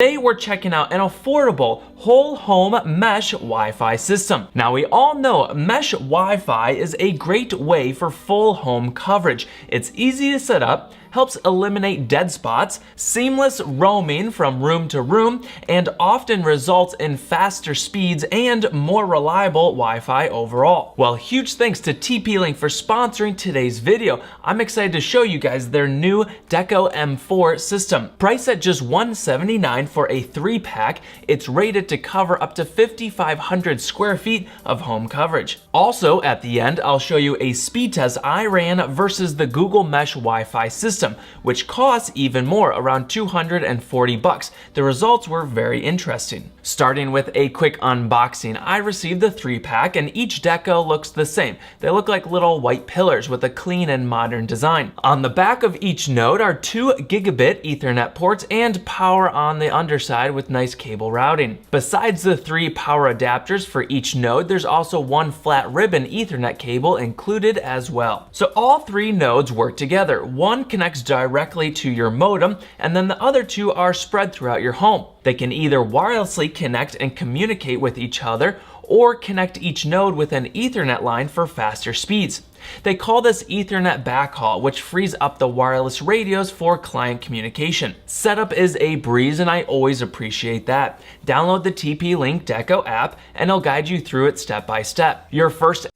Today we're checking out an affordable whole home mesh Wi-Fi system. Now we all know mesh Wi-Fi is a great way for full home coverage. It's easy to set up, helps eliminate dead spots, seamless roaming from room to room, and often results in faster speeds and more reliable Wi-Fi overall. Well, huge thanks to TP-Link for sponsoring today's video. I'm excited to show you guys their new Deco M4 system. Priced at just $179 for a 3-pack, it's rated to cover up to 5,500 square feet of home coverage. Also, at the end, I'll show you a speed test I ran versus the Google Mesh Wi-Fi system, which costs even more, around 240 bucks. The results were very interesting. Starting with a quick unboxing, I received the 3-pack and each Deco looks the same. They look like little white pillars with a clean and modern design. On the back of each node are 2 gigabit Ethernet ports and power on the underside with nice cable routing. Besides the 3 power adapters for each node, there's also 1 flat ribbon Ethernet cable included as well. So all 3 nodes work together. One connects directly to your modem, and then the other 2 are spread throughout your home. They can either wirelessly connect and communicate with each other, or connect each node with an Ethernet line for faster speeds. They call this Ethernet backhaul, which frees up the wireless radios for client communication. Setup is a breeze, and I always appreciate that. Download the TP-Link Deco app, and it'll guide you through it step by step. Your first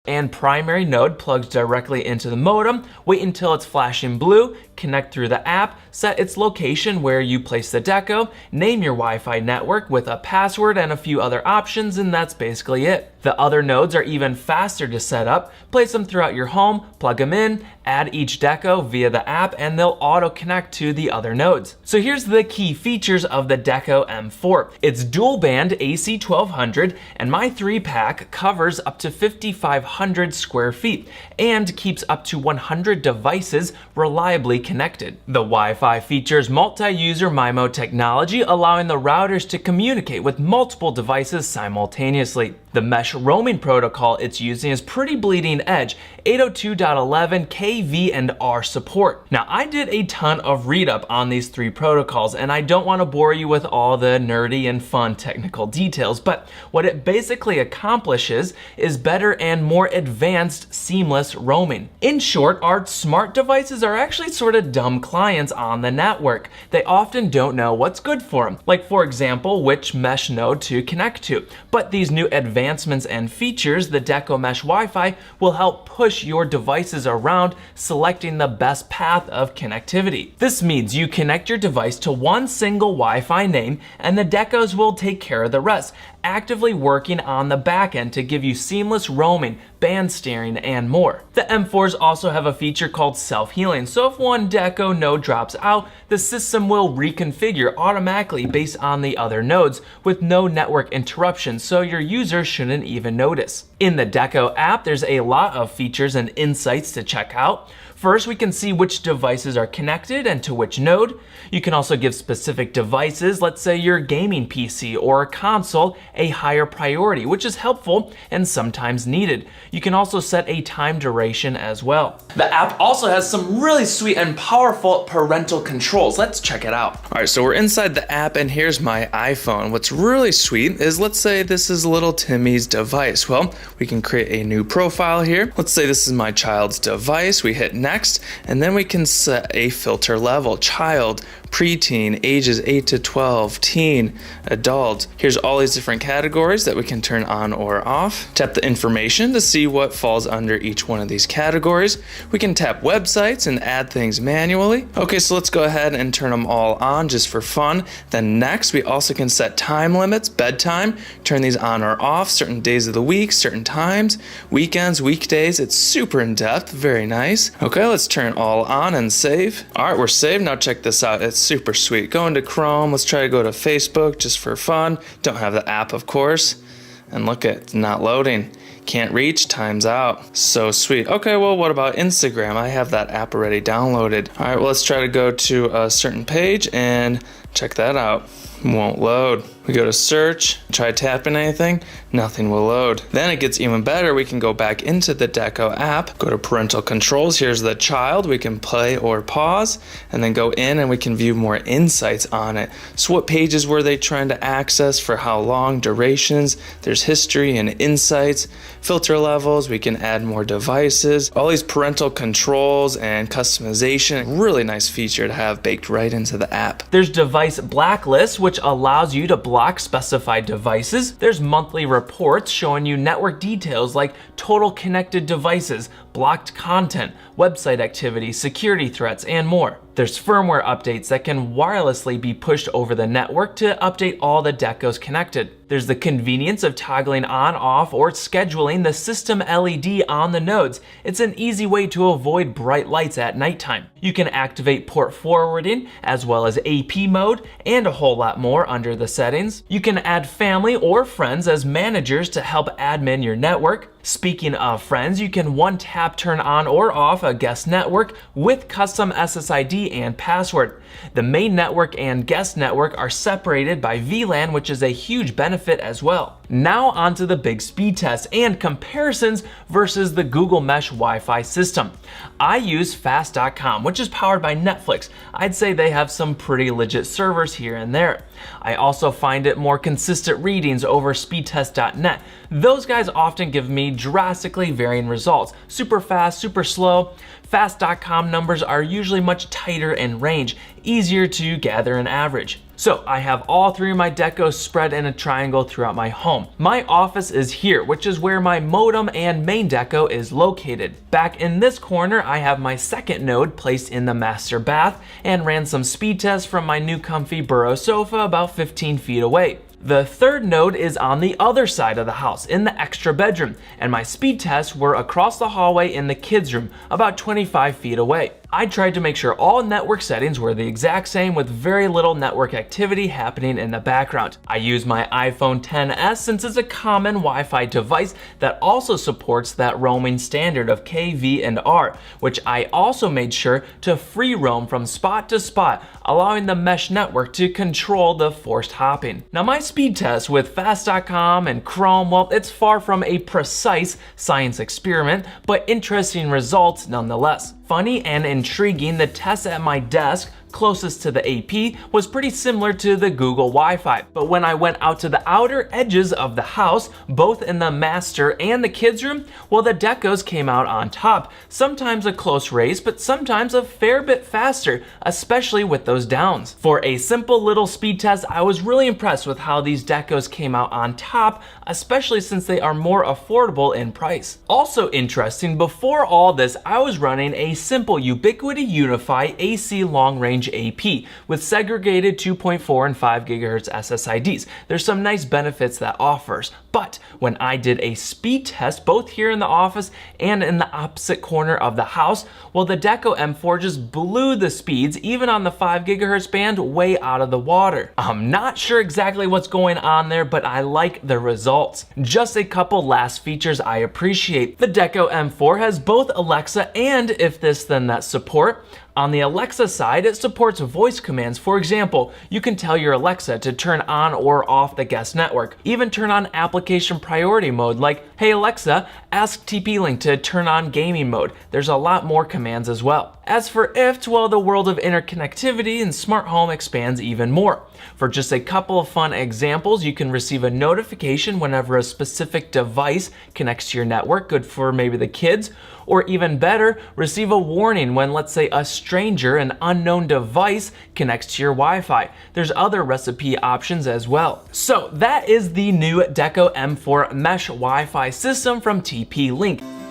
and primary node plugs directly into the modem. Wait until it's flashing blue, connect through the app, set its location where you place the Deco, name your Wi-Fi network with a password and a few other options, and that's basically it. The other nodes are even faster to set up. Place them throughout your home, plug them in, add each Deco via the app, and they'll auto connect to the other nodes. So here's the key features of the Deco M4. It's dual band AC 1200, and my 3-pack covers up to 5,500 square feet and keeps up to 100 devices reliably connected. The Wi-Fi features multi-user MIMO technology, allowing the routers to communicate with multiple devices simultaneously. The mesh roaming protocol it's using is pretty bleeding edge, 802.11 KV and R support. Now, I did a ton of read up on these 3 protocols, and I don't want to bore you with all the nerdy and fun technical details, but what it basically accomplishes is better and more advanced seamless roaming. In short, our smart devices are actually sort of dumb clients on the network. They often don't know what's good for them, like for example, which mesh node to connect to. But these new advancements and features, the Deco Mesh Wi-Fi, will help push your devices around, selecting the best path of connectivity. This means you connect your device to one single Wi-Fi name, and the Decos will take care of the rest, actively working on the back end to give you seamless roaming, band steering, and more. The M4s also have a feature called self-healing, so if one Deco node drops out, the system will reconfigure automatically based on the other nodes with no network interruption, so your user shouldn't even notice. In the Deco app, there's a lot of features and insights to check out. First, we can see which devices are connected and to which node. You can also give specific devices, let's say your gaming PC or console, a higher priority, which is helpful and sometimes needed. You can also set a time duration as well. The app also has some really sweet and powerful parental controls. Let's check it out. All right, so we're inside the app, and here's my iPhone. What's really sweet is, let's say this is little Timmy's device. Well, we can create a new profile here. Let's say this is my child's device. We hit next, and then we can set a filter level: child, preteen, ages 8 to 12, teen, adult. Here's all these different categories that we can turn on or off. Tap the information to see what falls under each one of these categories. We can tap websites and add things manually. Okay, so let's go ahead and turn them all on just for fun. Then next, we also can set time limits, bedtime, turn these on or off, certain days of the week, certain times, weekends, weekdays. It's super in depth, very nice. Okay, let's turn all on and save. All right, we're saved. Now check this out. It's super sweet. Go into Chrome. Let's try to go to Facebook just for fun. Don't have the app, of course. And look, it's not loading. Can't reach, time's out. So sweet. Okay, well, what about Instagram? I have that app already downloaded. All right, well, let's try to go to a certain page and check that out. Won't load. We go to search, try tapping anything, Nothing will load. Then it gets even better. We can go back into the Deco app, go to parental controls. Here's the child. We can play or pause, and then go in and we can view more insights on it. So what pages were they trying to access, for how long, durations. There's history and insights, filter levels. We can add more devices, all these parental controls and customization. Really nice feature to have baked right into the app. There's device blacklist, which allows you to block specified devices. There's monthly reports showing you network details like total connected devices, blocked content, website activity, security threats, and more. There's firmware updates that can wirelessly be pushed over the network to update all the decos connected. There's the convenience of toggling on, off, or scheduling the system LED on the nodes. It's an easy way to avoid bright lights at nighttime. You can activate port forwarding as well as AP mode and a whole lot more under the settings. You can add family or friends as managers to help admin your network. Speaking of friends, you can one-tap turn on or off a guest network with custom SSID and password. The main network and guest network are separated by VLAN, which is a huge benefit as well. Now onto the big speed test and comparisons versus the Google Mesh Wi-Fi system. I use fast.com, which is powered by Netflix. I'd say they have some pretty legit servers here and there. I also find it more consistent readings over speedtest.net. Those guys often give me drastically varying results. Super fast, super slow. Fast.com numbers are usually much tighter in range, easier to gather an average. So I have all three of my decos spread in a triangle throughout my home. My office is here, which is where my modem and main deco is located. Back in this corner, I have my second node placed in the master bath and ran some speed tests from my new comfy Burrow sofa about 15 feet away. The third node is on the other side of the house in the extra bedroom, and my speed tests were across the hallway in the kids' room about 25 feet away. I tried to make sure all network settings were the exact same with very little network activity happening in the background. I use my iPhone XS since it's a common Wi-Fi device that also supports that roaming standard of KV and R, which I also made sure to free roam from spot to spot, allowing the mesh network to control the forced hopping. Now my speed test with fast.com and Chrome, well, it's far from a precise science experiment, but interesting results nonetheless. Funny and intriguing, the test at my desk closest to the AP was pretty similar to the Google Wi-Fi. But when I went out to the outer edges of the house, both in the master and the kids' room, well, the decos came out on top. Sometimes a close race, but sometimes a fair bit faster, especially with those downs. For a simple little speed test, I was really impressed with how these decos came out on top, especially since they are more affordable in price. Also interesting, before all this, I was running a simple Ubiquiti Unify AC long-range AP with segregated 2.4 and 5 gigahertz SSIDs. There's some nice benefits that offers, but when I did a speed test both here in the office and in the opposite corner of the house, well, the Deco M4 just blew the speeds even on the 5 gigahertz band way out of the water. I'm not sure exactly what's going on there, but I like the results. Just a couple last features I appreciate. The Deco M4 has both Alexa and If This Then That support. On the Alexa side, it supports voice commands. For example, you can tell your Alexa to turn on or off the guest network. Even turn on application priority mode like, hey Alexa, ask TP-Link to turn on gaming mode. There's a lot more commands as well. As for IFT, well, the world of interconnectivity and smart home expands even more. For just a couple of fun examples, you can receive a notification whenever a specific device connects to your network, good for maybe the kids, or even better, receive a warning when, let's say, a stranger, an unknown device connects to your Wi-Fi. There's other recipe options as well. So that is the new Deco M4 Mesh Wi-Fi system from TP-Link.